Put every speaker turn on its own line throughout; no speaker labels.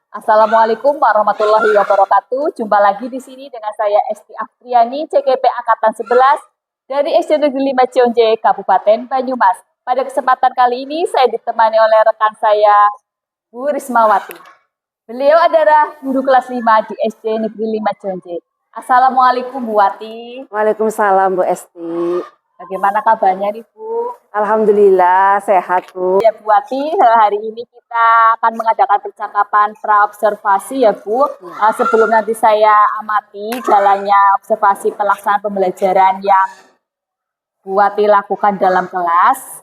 Assalamualaikum warahmatullahi wabarakatuh. Jumpa lagi di sini dengan saya Esti Afriani, CGP Angkatan 11 dari SD Negeri 5 Cionje, Kabupaten Banyumas. Pada kesempatan kali ini saya ditemani oleh rekan saya, Bu Rismawati. Beliau adalah guru kelas 5 di SD Negeri 5 Cionje. Assalamualaikum Bu Wati.
Waalaikumsalam Bu Esti.
Bagaimana kabarnya nih Bu?
Alhamdulillah sehat Bu.
Ya Bu Wati, hari ini kita akan mengadakan percakapan praobservasi ya Bu. Sebelum nanti saya amati jalannya observasi pelaksanaan pembelajaran yang Bu Wati lakukan dalam kelas.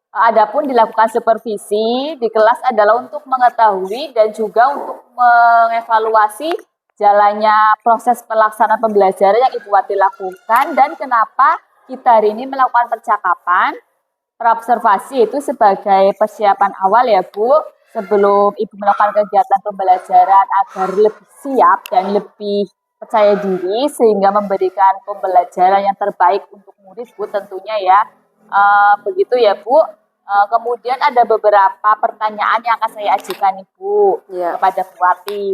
Adapun dilakukan supervisi di kelas adalah untuk mengetahui dan juga untuk mengevaluasi jalannya proses pelaksanaan pembelajaran yang Ibu Wati lakukan dan kenapa kita hari ini melakukan percakapan praobservasi itu sebagai persiapan awal ya Bu, sebelum Ibu melakukan kegiatan pembelajaran agar lebih siap dan lebih percaya diri sehingga memberikan pembelajaran yang terbaik untuk murid Bu tentunya ya. Begitu ya Bu. Kemudian ada beberapa pertanyaan yang akan saya ajukan Ibu kepada Bu Wati.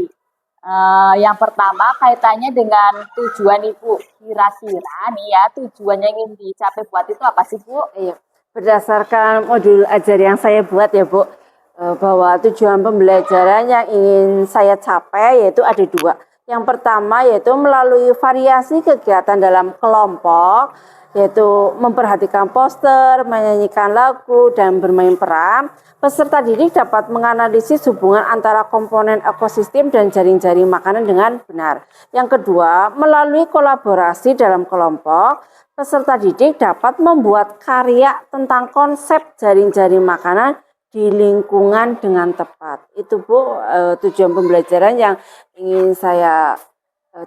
Yang pertama kaitannya dengan tujuan Ibu. Kira-kira nih ya tujuannya yang ingin dicapai Bu Wati itu apa sih Bu?
Iya. Berdasarkan modul ajar yang saya buat ya Bu, bahwa tujuan pembelajaran yang ingin saya capai yaitu ada dua. Yang pertama yaitu melalui variasi kegiatan dalam kelompok, yaitu memperhatikan poster, menyanyikan lagu, dan bermain peran, peserta didik dapat menganalisis hubungan antara komponen ekosistem dan jaring-jaring makanan dengan benar. Yang kedua, melalui kolaborasi dalam kelompok, peserta didik dapat membuat karya tentang konsep jaring-jaring makanan di lingkungan dengan tepat. Itu Bu, tujuan pembelajaran yang ingin saya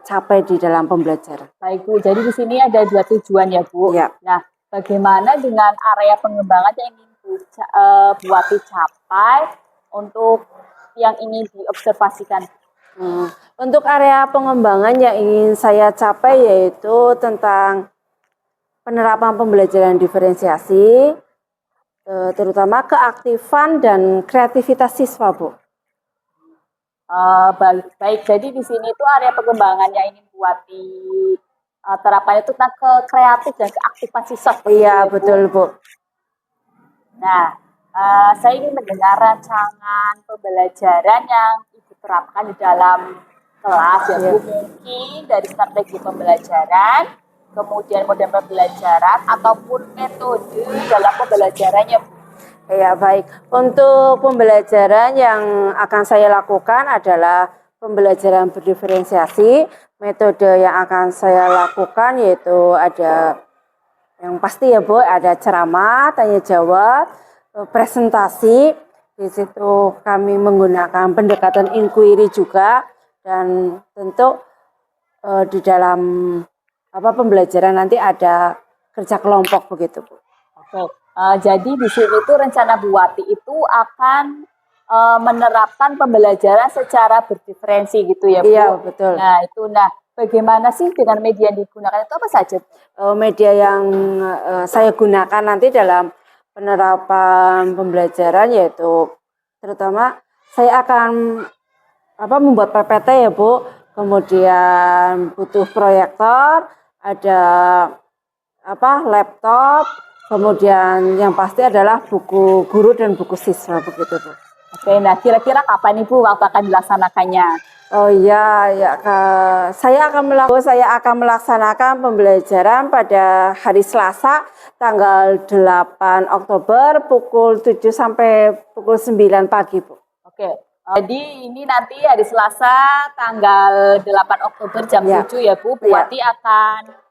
capai di dalam pembelajaran.
Baik Bu, jadi di sini ada dua tujuan ya Bu.
Ya.
Nah, bagaimana dengan area pengembangan yang ingin Bu Wati capai untuk yang ingin diobservasikan?
Untuk area pengembangan yang ingin saya capai yaitu tentang penerapan pembelajaran diferensiasi, terutama keaktifan dan kreativitas siswa Bu.
Baik. Jadi di sini itu area pengembangan yang ingin Bu Wati terapkan itu tentang kreatif dan keaktifan siswa.
Iya betul Bu.
Nah, saya ingin mendengar rancangan pembelajaran yang Ibu terapkan di dalam kelas ya Bu. Mungkin dari strategi pembelajaran, kemudian model pembelajaran ataupun metode dalam pembelajarannya Bu.
Ya baik, untuk pembelajaran yang akan saya lakukan adalah pembelajaran berdiferensiasi. Metode yang akan saya lakukan yaitu ada yang pasti ya Bu, ada ceramah, tanya jawab, presentasi. Di situ kami menggunakan pendekatan inquiry juga, dan tentu di dalam pembelajaran nanti ada kerja kelompok begitu Bu.
Oke. Jadi di sini itu rencana Bu Wati itu akan menerapkan pembelajaran secara berdiferensi gitu ya Bu?
Iya betul.
Nah itu, bagaimana sih dengan media yang digunakan itu apa saja?
Media yang saya gunakan nanti dalam penerapan pembelajaran yaitu terutama saya akan membuat PPT ya Bu, kemudian butuh proyektor, ada laptop. Kemudian yang pasti adalah buku guru dan buku siswa begitu Bu.
Oke, nah kira-kira kapan Ibu waktu akan dilaksanakannya?
Oh iya, saya akan melaksanakan pembelajaran pada hari Selasa tanggal 8 Oktober pukul 7 sampai pukul 9 pagi Bu.
Oke, jadi ini nanti hari Selasa tanggal 8 Oktober jam 7 ya Bu. Bu Wati akan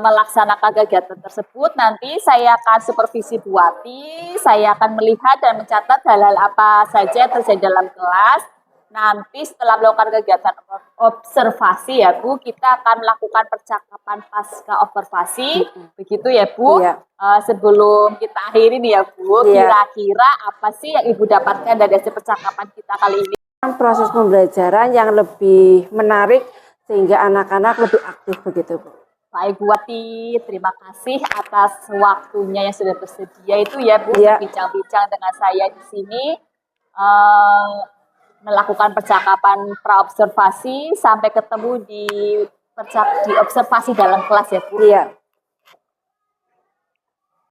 melaksanakan kegiatan tersebut. Nanti saya akan supervisi Bu Wati, saya akan melihat dan mencatat hal-hal apa saja yang terjadi dalam kelas. Nanti setelah melakukan kegiatan observasi ya Bu, kita akan melakukan percakapan pasca observasi, begitu ya Bu.
Iya.
Sebelum kita akhiri nih ya Bu, kira-kira apa sih yang Ibu dapatkan dari hasil percakapan kita kali ini?
Proses pembelajaran yang lebih menarik sehingga anak-anak lebih aktif begitu Bu.
Pak Ibu Wati, terima kasih atas waktunya yang sudah bersedia itu ya Bu,
Iya.
berbincang-bincang dengan saya di sini, eh, melakukan percakapan praobservasi sampai ketemu di observasi dalam kelas ya Bu.
Iya.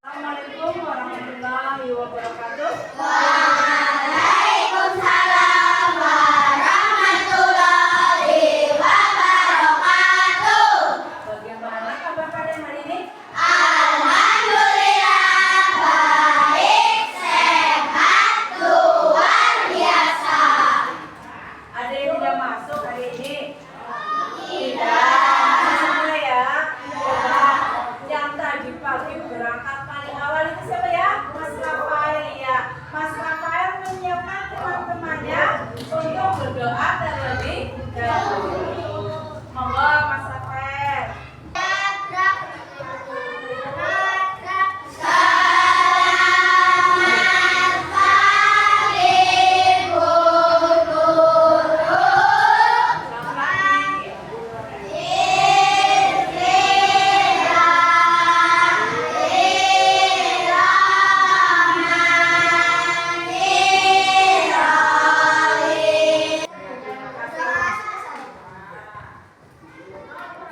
Assalamualaikum warahmatullahi wabarakatuh. Bagaimana kabar kalian hari ini? Ada yang tidak masuk hari ini? Tidak. Semua ya. Yang tadi pagi berangkat paling awal itu siapa ya? Mas Rafael ya. Mas Rafael menyiapkan teman-temannya untuk berdoa terlebih dahulu. Monggo Mas Rafael. Selamat pagi.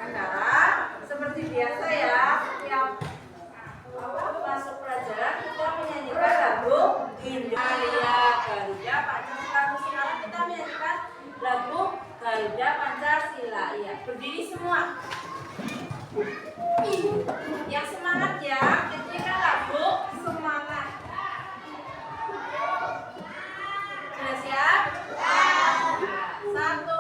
Sekarang seperti biasa ya, setiap masuk pelajaran kita menyanyikan lagu Indonesia Garuda Pancasila. Sekarang kita menyanyikan lagu Garuda Pancasila. Iya, berdiri semua. Yang semangat ya, nyanyikan lagu semangat. Sudah siap? Satu.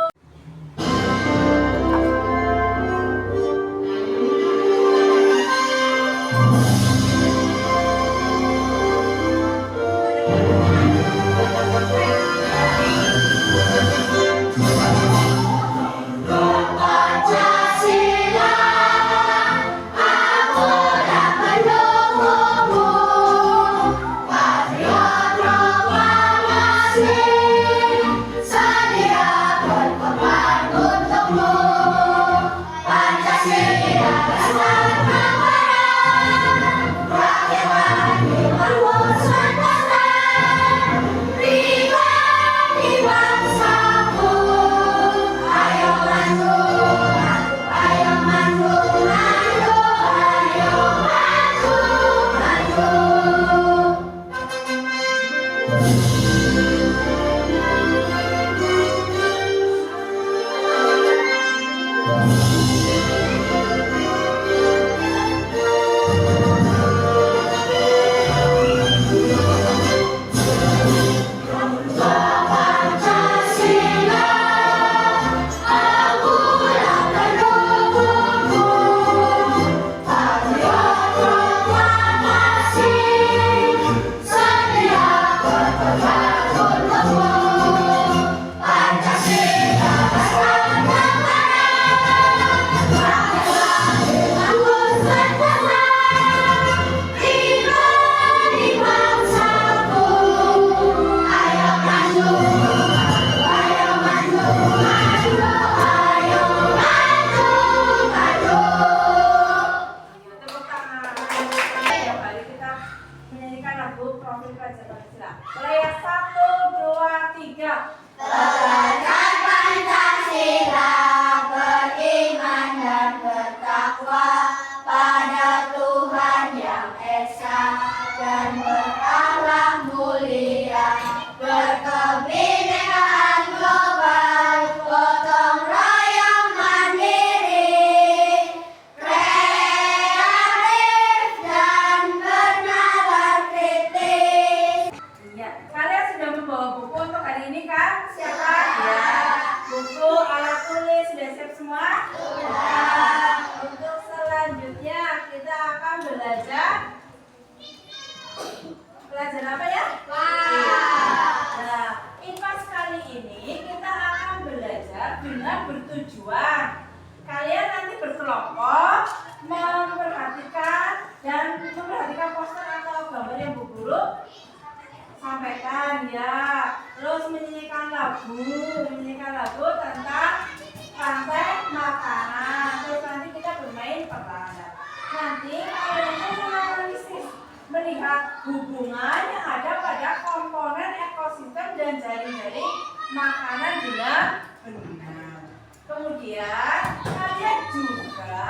Tepuk tangan. Setiap hari kita menyanyikan lagu profil pelajar Pancasila. Mulai ya, 1, 2, 3. Iya, kalian sudah membawa buku untuk hari ini kan? Siapa? Ya. Buku, alat tulis sudah siap semua? Sudah. Untuk selanjutnya kita akan belajar apa ya? Nah, IPAS kali ini kita akan belajar dengan bertujuan. Kalian nanti berkelompok memperhatikan poster atau gambar yang Bu Guru sampaikan ya. Terus menyanyikan lagu tentang rantai makanan. Terus nanti kita bermain peran. Nanti kalian itu menganalisis, melihat hubungan yang ada pada komponen ekosistem dan jaring-jaring makanan dengan benar. Kemudian kalian juga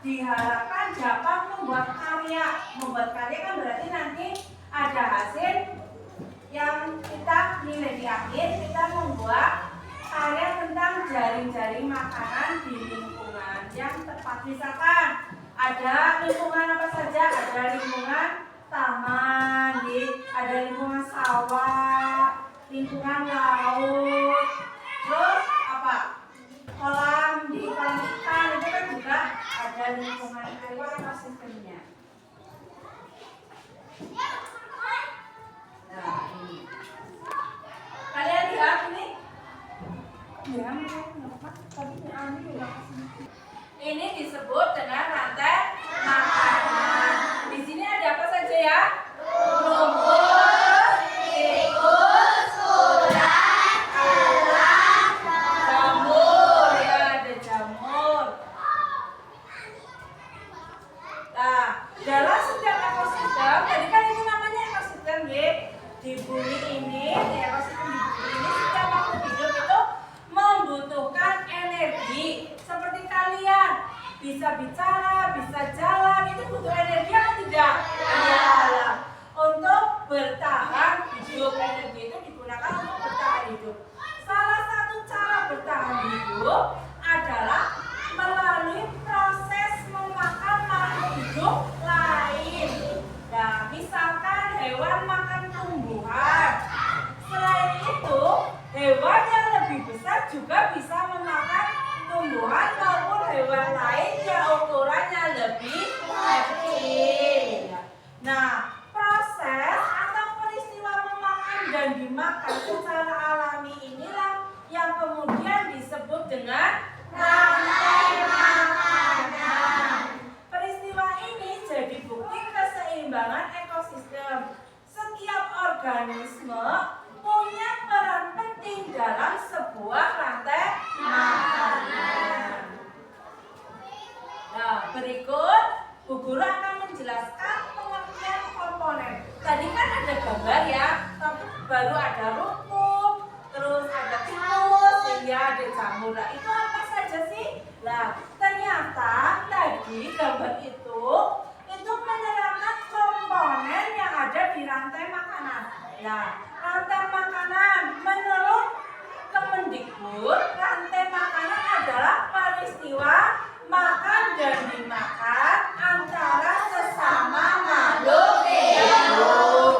diharapkan dapat membuat karya. Membuat karya kan berarti nanti ada hasil yang kita nilai di akhir. Kita membuat karya tentang jaring-jaring makanan di lingkungan yang tepat. Misalkan ada lingkungan apa saja, ada lingkungan taman, ada lingkungan sawah, lingkungan laut, terus apa? Kolam, di kolam ikan itu kan juga ada lingkungan ekosistemnya. Nah, ini. Kalian lihat ini? Ini disebut dengan rantai makanan. Di sini ada apa saja ya? Rumput, tikus, ulat, elang, jamur. Ya, ada jamur. Nah, dalam setiap ekosistem, tadi kan itu namanya ekosistem ya. Di bumi ini, di ekosistem di bumi ini, setiap makhluk hidup itu membutuhkan energi. Seperti kalian bisa bicara, bisa jalan, itu butuh energi atau tidak? Iya. Untuk bertahan hidup, energi itu digunakan untuk bertahan hidup. Salah satu cara bertahan hidup adalah melalui proses memakan makhluk hidup lain. Nah, misalkan hewan makan tumbuhan. Selain itu, hewan yang lebih besar juga bisa memakan tumbuhan maupun hewan lain yang ukurannya lebih kecil. Nah, proses atau peristiwa memakan dan dimakan secara alami inilah yang kemudian disebut dengan rantai makanan. Peristiwa ini jadi bukti keseimbangan ekosistem. Setiap organisme punya peran penting dalam sebuah rantai makanan. Nah, berikut Bu Guru akan menjelaskan pengertian komponen. Tadi kan ada gambar ya, tapi baru ada rumput, terus ada tikus, ya ada jamur. Nah, itu apa saja sih? Nah, ternyata tadi gambar itu menerangkan komponen yang ada di rantai makanan. Nah, rantai makanan menurut Kemendikbud, rantai makanan adalah peristiwa makan dan dimakan antara sesama makhluk hidup.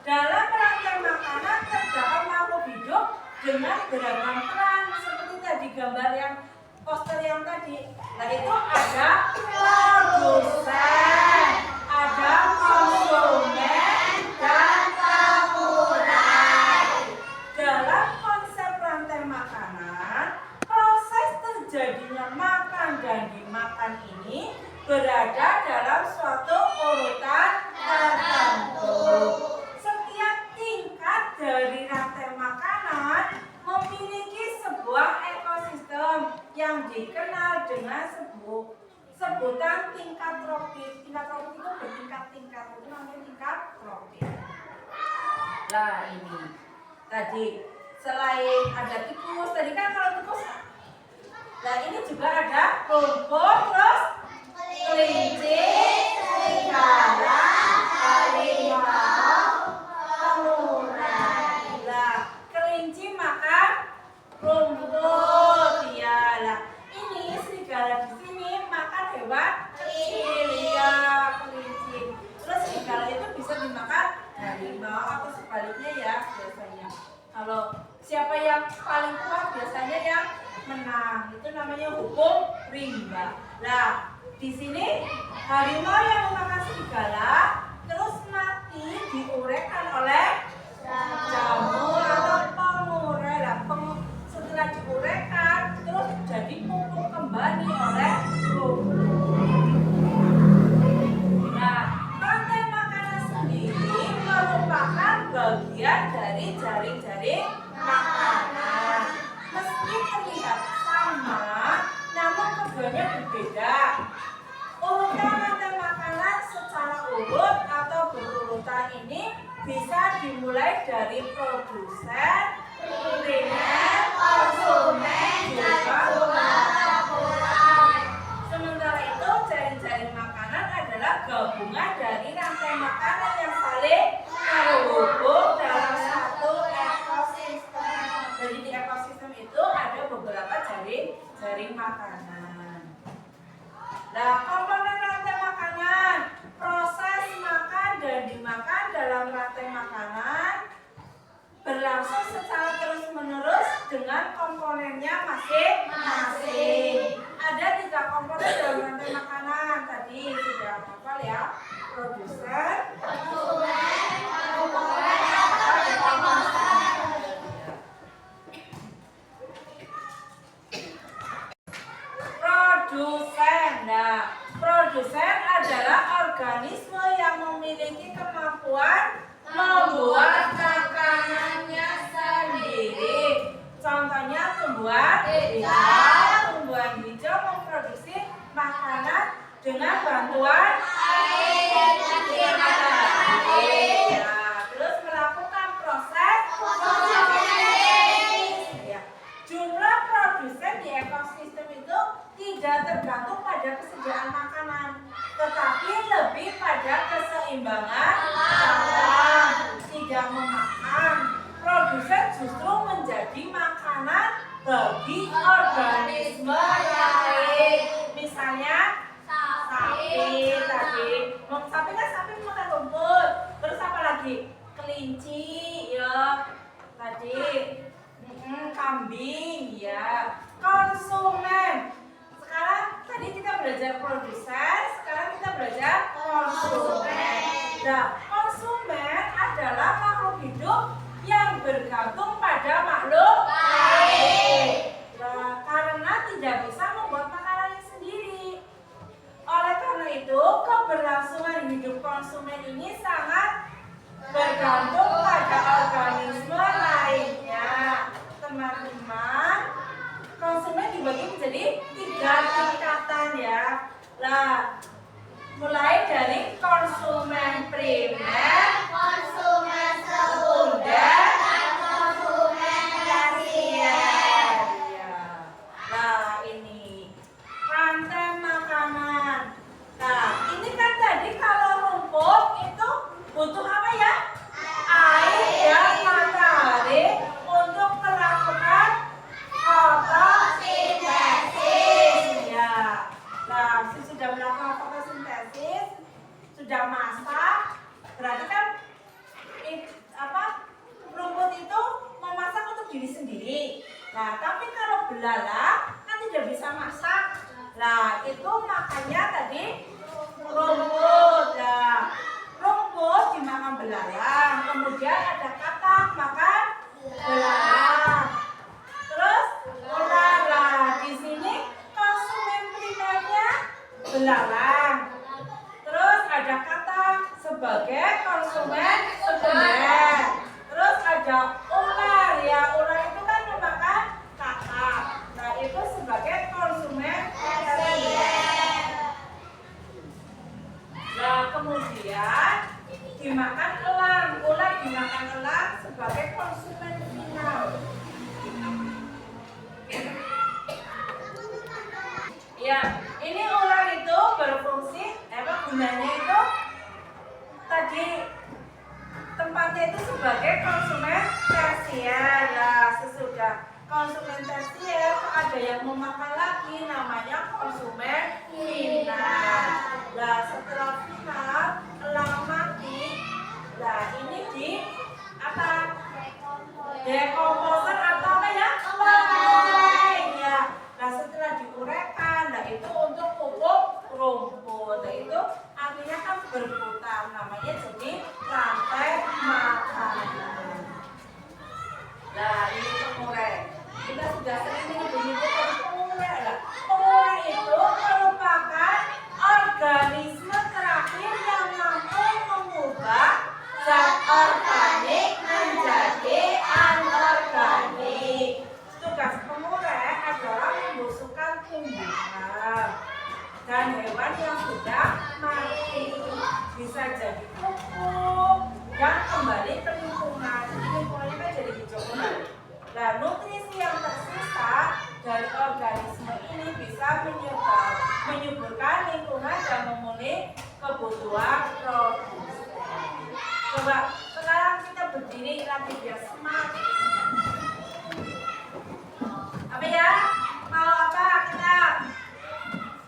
Dalam rantai makanan terdapat makhluk hidup dengan beragam peran seperti tadi gambar yang poster yang tadi. Nah, itu ada produsen, ada konsumen, dan pengguna. Dalam konsep rantai makanan, proses terjadinya makan dan dimakan ini berada dalam suatu urutan tertentu. Setiap tingkat dari rantai makanan memiliki sebuah ekosistem yang dikenal dengan sebutan tingkat tropis. Tingkat tropis itu bertingkat-tingkat, itu namanya tingkat tropis. Nah, ini tadi selain ada tikus, tadi kan kalau tikus, nah ini juga ada rumput, terus kelinci, serigala, harimau, pengurai. Nah, kelinci makan rumput, ya lah. Ini serigala di sini makan hewan kecil, ya kelinci. Terus serigala itu bisa dimakan harimau atau sebaliknya ya biasanya. Kalau siapa yang paling kuat biasanya yang menang. Itu namanya hukum rimba. Nah, di sini harimau yang memakan serigala terus mati diuraikan oleh jamur atau pengurai. Nah, setelah diuraikan terus jadi pupuk kembali oleh rumput. Nah, rantai makanan sendiri merupakan bagian dari jaring-jaring makanan. Meski terlihat sama, namun keduanya berbeda. ini bisa dimulai dari produsen, primer, konsumen, juga pengolahan. Sementara itu jaring-jaring makanan adalah gabungan dari rantai makanan yang saling terhubung dalam satu ekosistem. Jadi di ekosistem itu ada beberapa jaring makanan. Nah, komponen rantai makanan, proses makan dan dimakan dalam rantai makanan berlangsung secara terus-menerus dengan komponennya masing-masing. Ada 3 komponen dalam rantai makanan. Tadi sudah hafal ya. Produsen, produsen. Nah, produsen adalah organisme yang memiliki kemampuan membuat makanannya sendiri. Contohnya tumbuhan hijau memproduksi makanan dengan bantuan air. Terus melakukan proses fotosintesis. Jumlah produsen di ekosistem itu tidak tergantung pada kesediaan makanan, tetapi lebih pada keseimbangan alam. Tidak memakan, produsen justru menjadi makanan bagi organisme lain. Misalnya sapi tadi, sapi makan rumput. Terus apa lagi? Kelinci, ya tadi, kambing, ya. Konsumen. Sekarang tadi kita belajar produsen, sekarang kita belajar konsumen. Nah, konsumen adalah makhluk hidup yang bergantung pada makhluk lain. Nah, karena tidak bisa membuat makanannya sendiri. Oleh karena itu, keberlangsungan hidup konsumen ini sangat bergantung pada organisme lainnya. Teman-teman, konsumen dibagi menjadi 3 tingkatan ya. Nah, mulai dari konsumen primer, konsumen sekunder, dan konsumen tersier. Nah, ini rantai makanan. Nah, ini kan tadi kalau rumput itu butuh apa ya? Air dan matahari untuk melakukan fotosintesis. Ya. Nah, sudah melakukan fotosintesis, sudah masak, berarti kan rumput itu memasak untuk diri sendiri. Nah, tapi kalau belalang kan tidak bisa masak. Nah, itu makanya tadi rumput. Nah, rumput dimakan belalang, kemudian ada katak makan belalang. Terus ular. Nah, di sini konsumen primernya belalang. Terus ada katak sebagai konsumen sekunder. Terus ada ular, ya ular itu kan memakan katak. Nah, itu sebagai konsumen tersier. Nah, kemudian dimakan elang. Ular dimakan elang sebagai konsumen final. Ya, ini ular itu berfungsi, gunanya itu tadi tempatnya itu sebagai konsumen tersier. Nah, sesudah konsumen tersier ada yang memakan lagi, namanya konsumen final. Nah, setelah final elang mati. Nah, ini di apa? Dekomposer atau apa ya? Penguraian ya. Nah, setelah diuraikan, nah itu untuk pupuk rumput. Nah, itu artinya kan berputar, namanya jadi rantai makanan. Nah, ini pengurai. Kita sudah sering menyebut pengurai. Pengurai itu merupakan organisme terakhir yang mampu mengubah zat organik lagi biar semangat. Apa ya? Mau apa kita?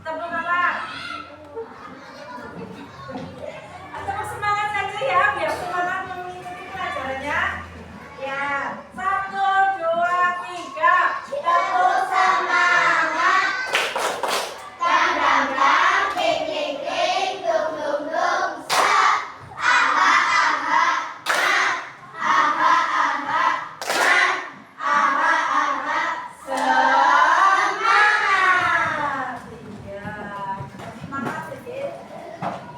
Tepuk apa? Atau semangat saja ya, biar semangat mengikuti pelajarannya. Ya, 1, 2, 3. Tepuk semangat. Dang dang dang, ding ding ding, dung dung dung, sa. Aha aha, aha aha, aha aha, semangat. Iya, semangat sedikit.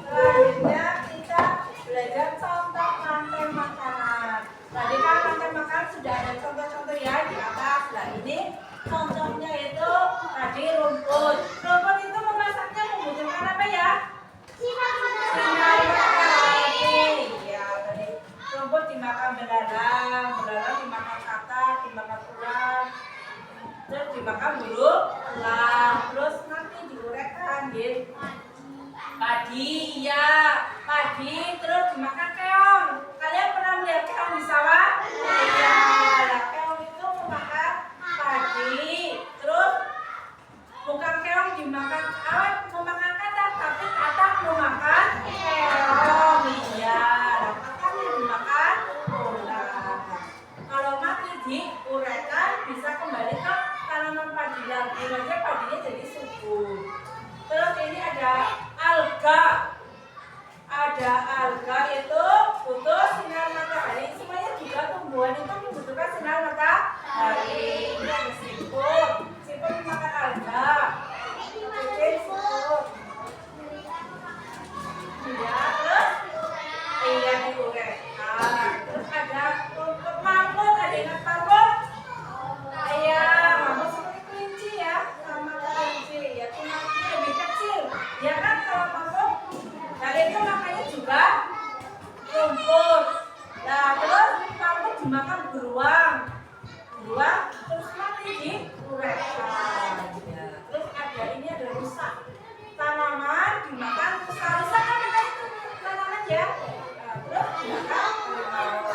Selanjutnya kita belajar contoh rantai makanan. Tadi kan rantai makanan sudah ada contoh-contoh ya di atas. Nah ini contohnya itu tadi rumput. Rumput itu memasaknya membutuhkan apa ya? Sinar matahari. Ya tadi rumput dimakan belalang, belalang dimakan katak, dimakan ular, terus dimakan bulu elang, terus nanti diuraikan gitu. Padi, ya, padi terus dimakan keong. Kalian pernah melihat keong di sawah? Iya, nah, keong itu memakan padi. Terus bukan keong dimakan awet, memakan katak, tapi katak memakan keong. Iya, nah, kataknya dimakan ular. Kalau mati diuraikan bisa kembali ke tanaman padi lagi, makanya padinya jadi subur. Terus ini ada alga itu butuh sinar matahari. Semuanya juga tumbuhan itu membutuhkan sinar matahari. Ini ada siput dimakan alga, siput ya, terus iya diuraikan. Terus ada rumput mamut, ada ingat mamut? Iya, mamut seperti kelinci ya, sama kelinci ya, cuma lebih kecil ya kan kalau mamut. Dari itu makanya juga rumput. Nah terus mamut dimakan beruang, terus mati diuraikan ya. Terus ada ini ada rusa, tanaman dimakan rusa kan kita itu tanaman ya. Nah, terus dimakan harimau.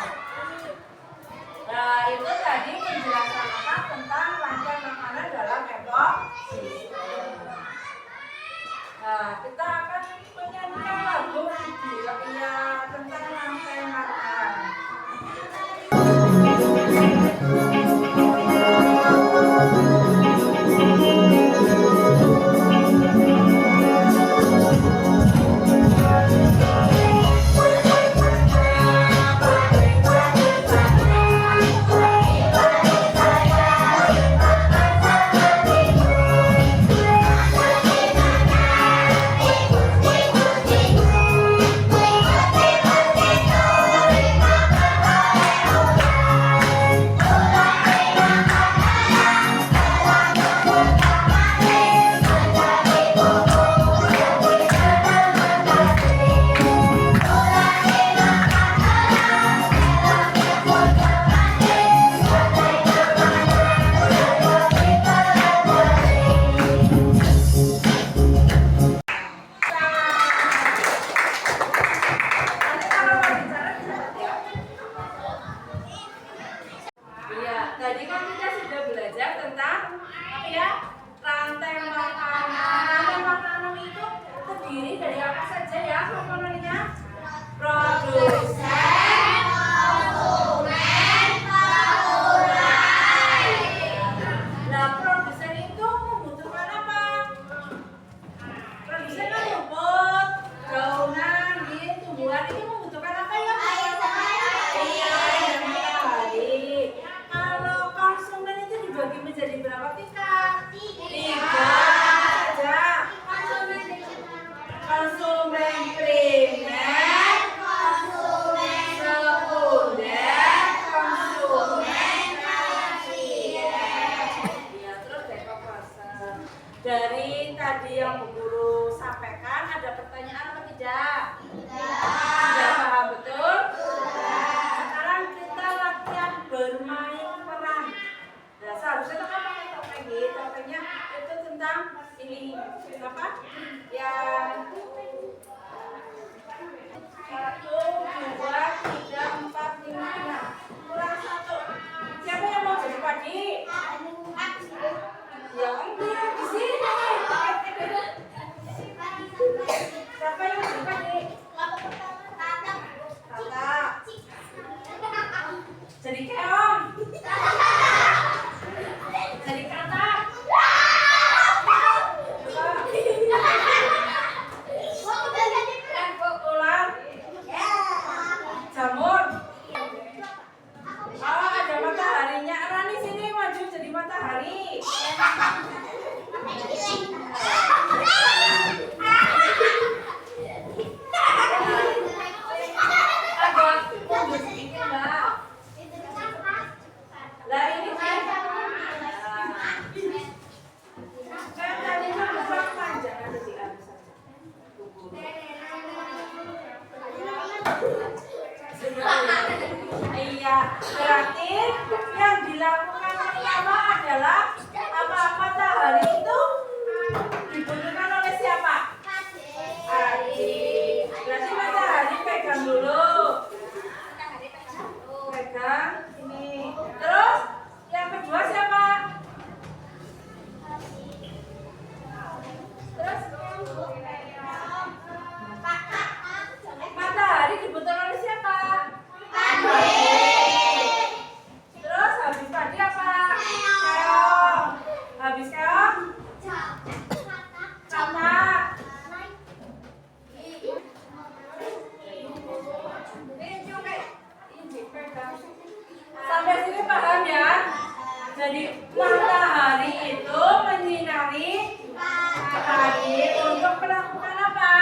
Nah itu tadi penjelasan tentang rantai makanan dalam ekosistem. Nah kita akan menyanyikan lagu ya tentang rantai makanan. Tadi kan kita sudah belajar tentang apa ya? Rantai makanan. Rantai makanan itu terdiri dari apa saja ya komponennya? Produsen, konsumen, pengurai. Nah, produsen itu membutuhkan apa? Produsen kan rumput, daunan, tumbuhan itu membutuhkan apa ya? Iya, air dan matahari. Kalau konsumen itu dibagi menjadi berapa tingkat? 3 saja. Konsumen primer, konsumen sekunder, konsumen tersier. Ya, terus dekoprase. Dari tadi yang Bu Guru sampaikan ada pertanyaan apa tidak? Sudah paham betul? Sekarang kita latihan bermain peran. Nah, seharusnya itu kan pakai topeng gitu. Topengnya itu tentang ini apa? Yang 1, 2, 3, 4, 5, 6. Jadi keong. Jadi katak. Ular. Jamur. Oh, ada mataharinya. Rani sini maju jadi matahari. Agak mundur sedikit, Mbak. Lah ini kan tadi kan kurang panjang ada di atas. Iya, berarti yang dilakukan pertama adalah apa-apa matahari itu dibutuhkan oleh siapa? Adik. Berarti matahari pegang dulu. Pegang ini. Terus yang kedua siapa? Terus matahari dibutuhkan oleh siapa? Terus habis tadi apa? Keong. Habis keong? Katak. Sampai sini paham ya? Jadi matahari itu menyinari matahari untuk melakukan apa?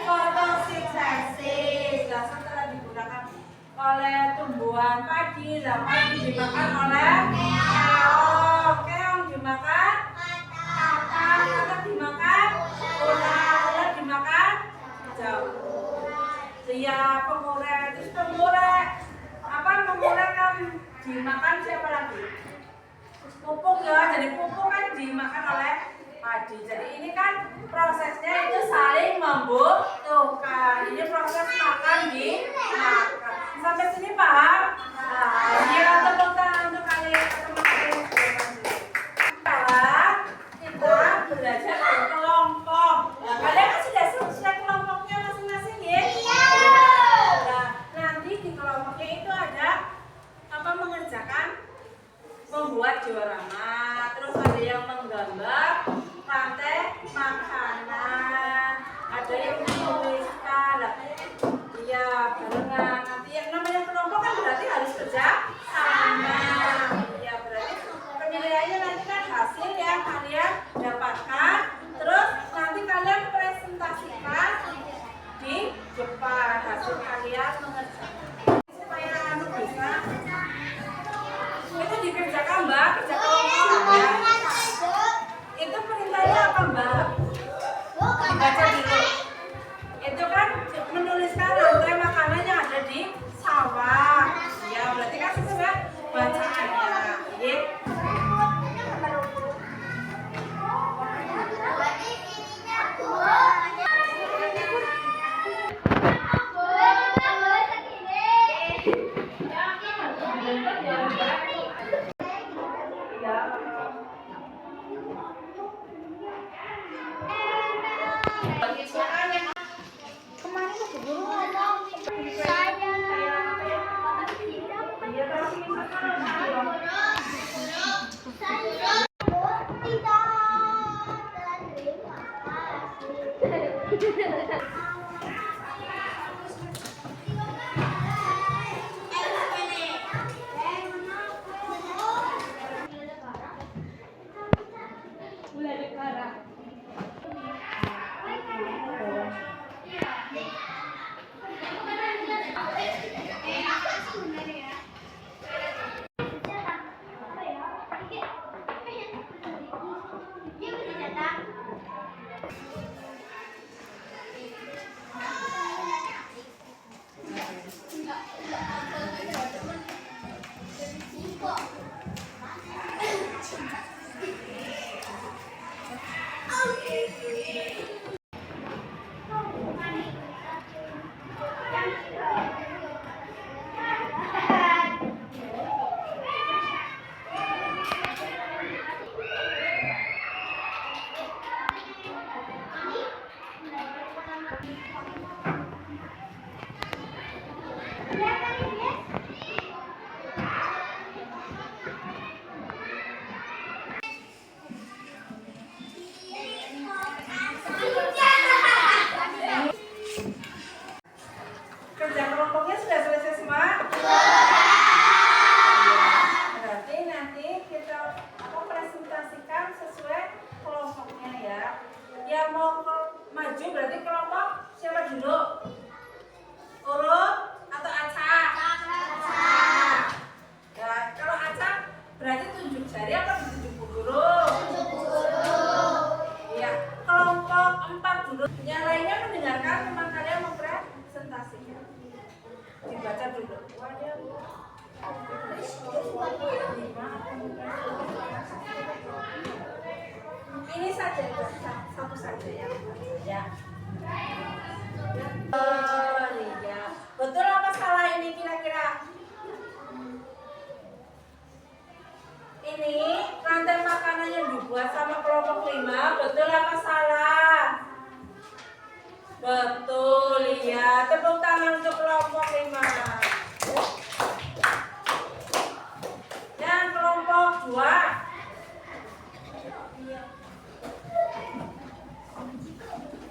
Fotosintesis. Nah, setelah digunakan oleh tumbuhan padi, lah padi dimakan oleh keong, keong dimakan katak, katak dimakan ular, ular dimakan jamur. Dia pengurek, terus pengurek apa pengurek kan dimakan siapa lagi? Pupuk ya, jadi pupuk kan dimakan oleh padi. Jadi ini kan prosesnya itu saling membutuhkan. Ini proses makan dimakan. Sampai sini paham? Nah, ini tepuk tangan untuk kalian teman-teman. Sekarang kita belajar berkelompok. Nah, kalian kan sudah selesai kelompoknya masing-masing ya? Nah, nanti di kelompoknya itu ada apa mengerjakan membuat diorama, terus ada yang menggambar rantai makanan, ada yang menuliskan, iya barengan. Nanti yang namanya kelompok kan berarti harus kerja sama, ya berarti penilaiannya nanti kan hasil yang kalian dapatkan, terus nanti kalian presentasikan di depan hasil kalian mengerjakan supaya kamu bisa itu dikerjakan Mbak, kerja kelompok ya. Itu perintahnya apa Mbak? Dibaca dulu. Itu kan menuliskan rantai makanan yang ada di sawah. Ya berarti kan sudah bacaannya. Ya. ini rantai makanan yang dibuat sama kelompok 5, betul apa salah? Betul ya. Tepuk tangan untuk kelompok 5. Dan kelompok 2.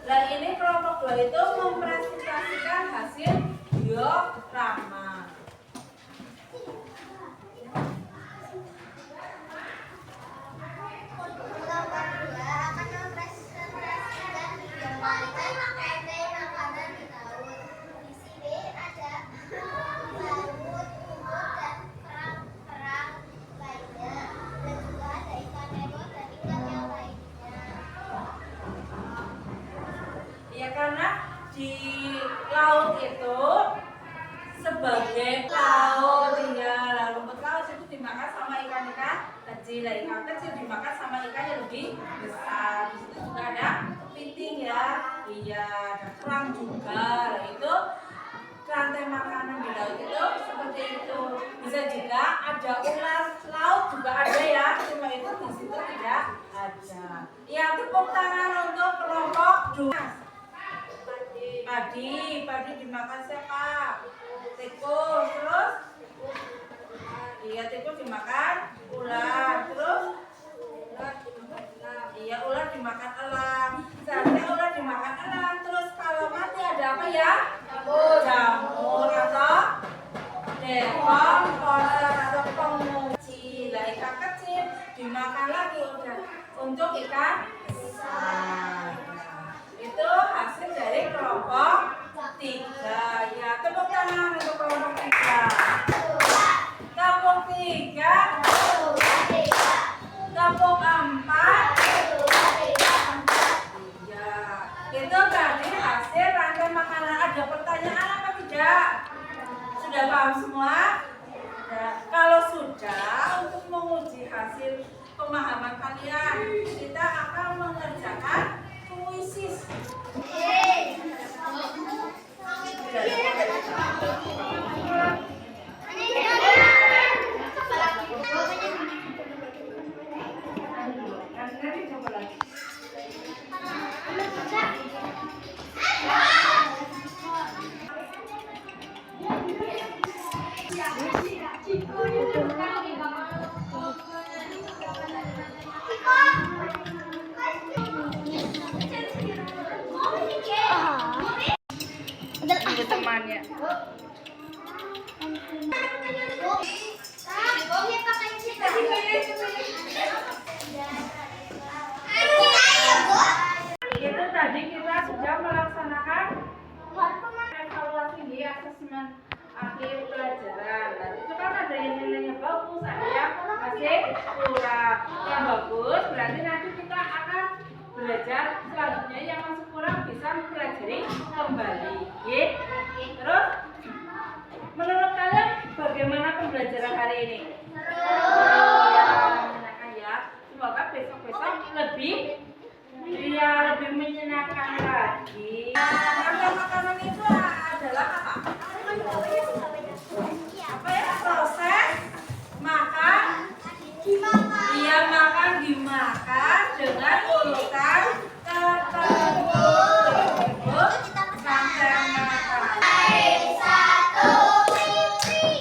Dan ini kelompok 2 itu mempresentasikan hasil diorama. Ya karena di laut itu sebagai laut ya, rumput laut itu dimakan sama ikan-ikan kecil, ikan kecil dimakan sama ikan yang lebih besar. Di situ juga ada kepiting ya, iya, ada kerang juga. Nah, itu rantai makanan di laut itu seperti itu. Bisa juga ada ular laut juga ada ya, cuma itu di situ tidak ada. Ya, tepuk tangan untuk kelompok 2. Padi dimakan siapa? Tikus, terus? Iya, tikus dimakan ular, terus? Iya, ular dimakan elang. Seharusnya ular dimakan elang, terus kalau mati ada apa ya? Jamur atau depong, kotor atau penguci. Lah ikan kecil dimakan lagi udah untuk ikan besar. Itu hasil dari kelompok 3 ya. Tepuk tangan untuk kelompok 3. Kelompok 3. Kelompok 4. Iya. Itu tadi hasil rantai makanan. Ada pertanyaan apa tidak? Sudah paham semua? Nah, kalau sudah, untuk menguji hasil pemahaman kalian, kita akan mengerjakan kuisis. Temannya. Itu tadi kita sudah melaksanakan evaluasi di asesmen akhir pelajaran. Nah, itu kan ada yang nilainya bagus, ada yang masih kurang. Yang bagus berarti nanti kita akan belajar selanjutnya yang masih kurang bisa mempelajari kembali. Terus menurut kalian bagaimana pembelajaran hari ini? Ya, menyenangkan ya. Semoga besok-besok lebih menyenangkan lagi. Rantai makanan itu adalah apa? Apa ya? Proses makan. Dia makan dimakan dengan urutan tertentu. Disebut rantai makanan.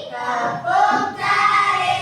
Tepuk dari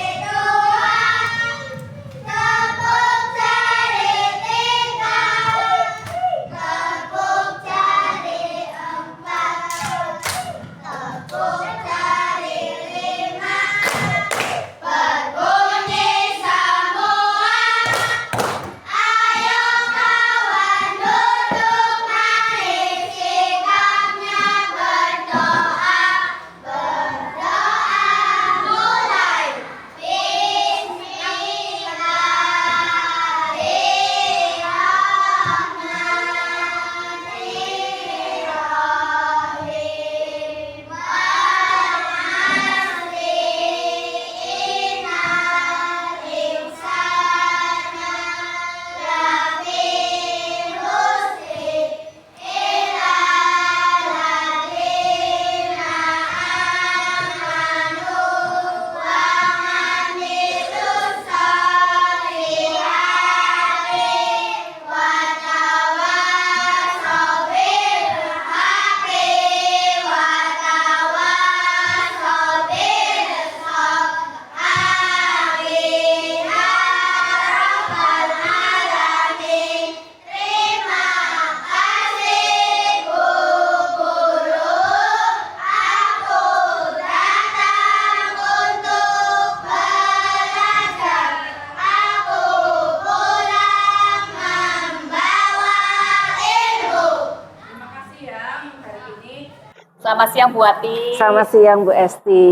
Selamat siang Bu Wati.
Selamat siang Bu Esti.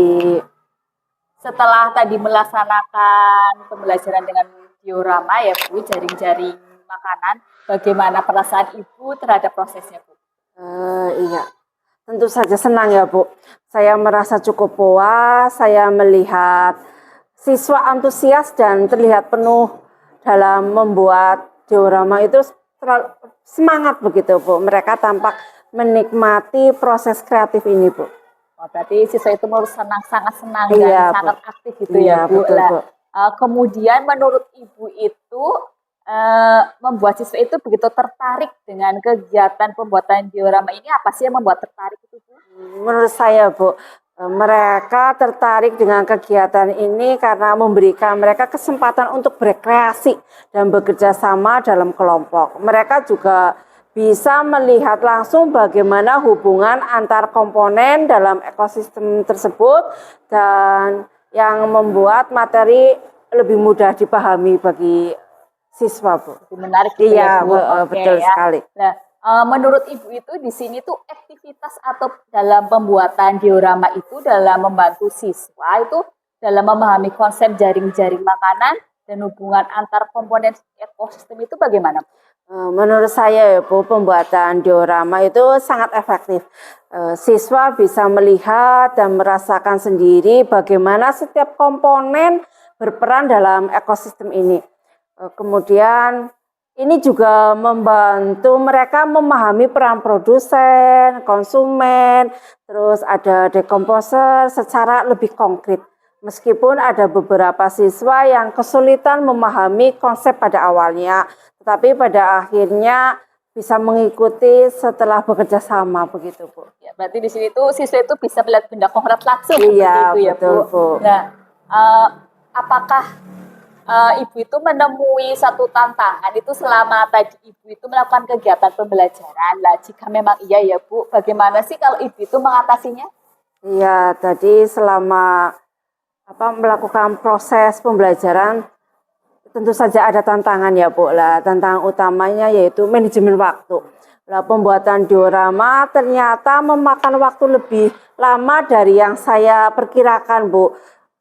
Setelah tadi melaksanakan pembelajaran dengan diorama ya Bu, jaring-jaring makanan, bagaimana perasaan Ibu terhadap prosesnya Bu?
Iya, tentu saja senang ya Bu. Saya merasa cukup puas, saya melihat siswa antusias dan terlihat penuh dalam membuat diorama itu terlalu semangat begitu Bu. Mereka tampak menikmati proses kreatif ini Bu.
Oh, berarti siswa itu sangat senang
Iya,
dan sangat
Bu.
aktif gitu
Iya,
ya Bu.
betul,
Lah,
Bu.
kemudian menurut Ibu itu membuat siswa itu begitu tertarik dengan kegiatan pembuatan diorama ini, apa sih yang membuat tertarik itu Bu?
Menurut saya Bu, mereka tertarik dengan kegiatan ini karena memberikan mereka kesempatan untuk berkreasi dan bekerja sama dalam kelompok. Mereka juga bisa melihat langsung bagaimana hubungan antar komponen dalam ekosistem tersebut dan yang membuat materi lebih mudah dipahami bagi siswa Bu.
Lebih menarik gitu
Iya,
ya Bu. Oke,
betul
ya.
sekali.
Nah, menurut Ibu itu di sini tuh aktivitas atau dalam pembuatan diorama itu dalam membantu siswa itu dalam memahami konsep jaring-jaring makanan dan hubungan antar komponen ekosistem itu bagaimana?
Menurut saya ya Bu, pembuatan diorama itu sangat efektif. Siswa bisa melihat dan merasakan sendiri bagaimana setiap komponen berperan dalam ekosistem ini. Kemudian ini juga membantu mereka memahami peran produsen, konsumen, terus ada dekomposer secara lebih konkret. Meskipun ada beberapa siswa yang kesulitan memahami konsep pada awalnya, tetapi pada akhirnya bisa mengikuti setelah bekerja sama begitu Bu.
Ya, berarti di sini tuh siswa itu bisa melihat benda konkret langsung
Iya,
begitu ya
betul, Bu.
Nah, apakah Ibu itu menemui satu tantangan itu selama tadi Ibu itu melakukan kegiatan pembelajaran? Lah, jika memang iya ya Bu, bagaimana sih kalau Ibu itu mengatasinya?
Iya, tadi selama melakukan proses pembelajaran tentu saja ada tantangan ya Bu. Lah, tantangan utamanya yaitu manajemen waktu. Lah, pembuatan diorama ternyata memakan waktu lebih lama dari yang saya perkirakan Bu.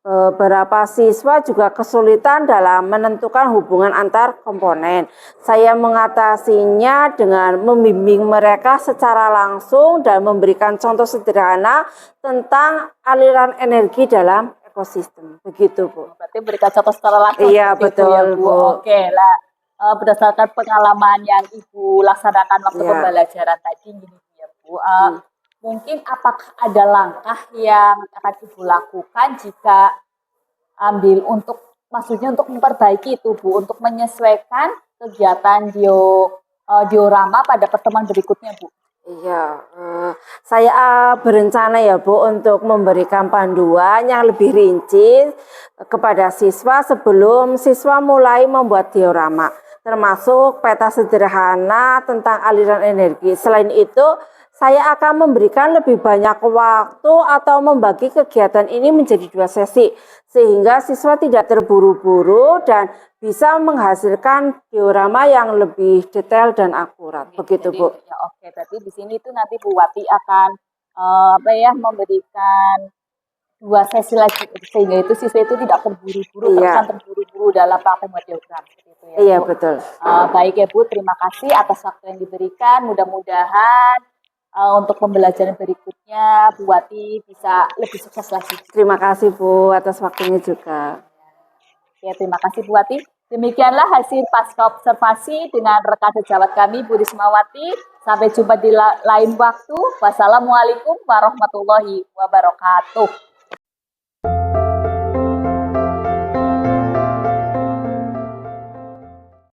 Beberapa siswa juga kesulitan dalam menentukan hubungan antar komponen. Saya mengatasinya dengan membimbing mereka secara langsung dan memberikan contoh sederhana tentang aliran energi dalam ekosistem. Begitu Bu.
Berarti berikan contoh secara langsung.
Iya,
seperti itu
betul,
ya,
Bu.
Oke lah, berdasarkan pengalaman yang Ibu laksanakan waktu
Iya.
pembelajaran tadi gini ya Bu. Mungkin apakah ada langkah yang akan Ibu lakukan jika ambil maksudnya untuk memperbaiki itu Bu, untuk menyesuaikan kegiatan diorama pada pertemuan berikutnya Bu?
Iya, saya berencana ya Bu untuk memberikan panduan yang lebih rinci kepada siswa sebelum siswa mulai membuat diorama, termasuk peta sederhana tentang aliran energi. Selain itu, saya akan memberikan lebih banyak waktu atau membagi kegiatan ini menjadi 2 sesi, sehingga siswa tidak terburu-buru dan bisa menghasilkan diorama yang lebih detail dan akurat. Begitu
Jadi,
Bu.
ya oke, berarti di sini tuh nanti Bu Wati akan memberikan 2 sesi lagi sehingga itu siswa itu tidak terburu-buru,
Iya.
dalam praktek membuat diagram seperti itu ya.
Iya
Bu.
betul.
Baik ya Bu, terima kasih atas waktu yang diberikan. Mudah-mudahan untuk pembelajaran berikutnya Bu Wati bisa lebih sukses lagi.
Terima kasih Bu atas waktunya juga.
Ya, terima kasih Bu Wati. Demikianlah hasil pasca observasi dengan rekan sejawat kami Bu Rismawati. Sampai jumpa di lain waktu. Wassalamualaikum warahmatullahi wabarakatuh.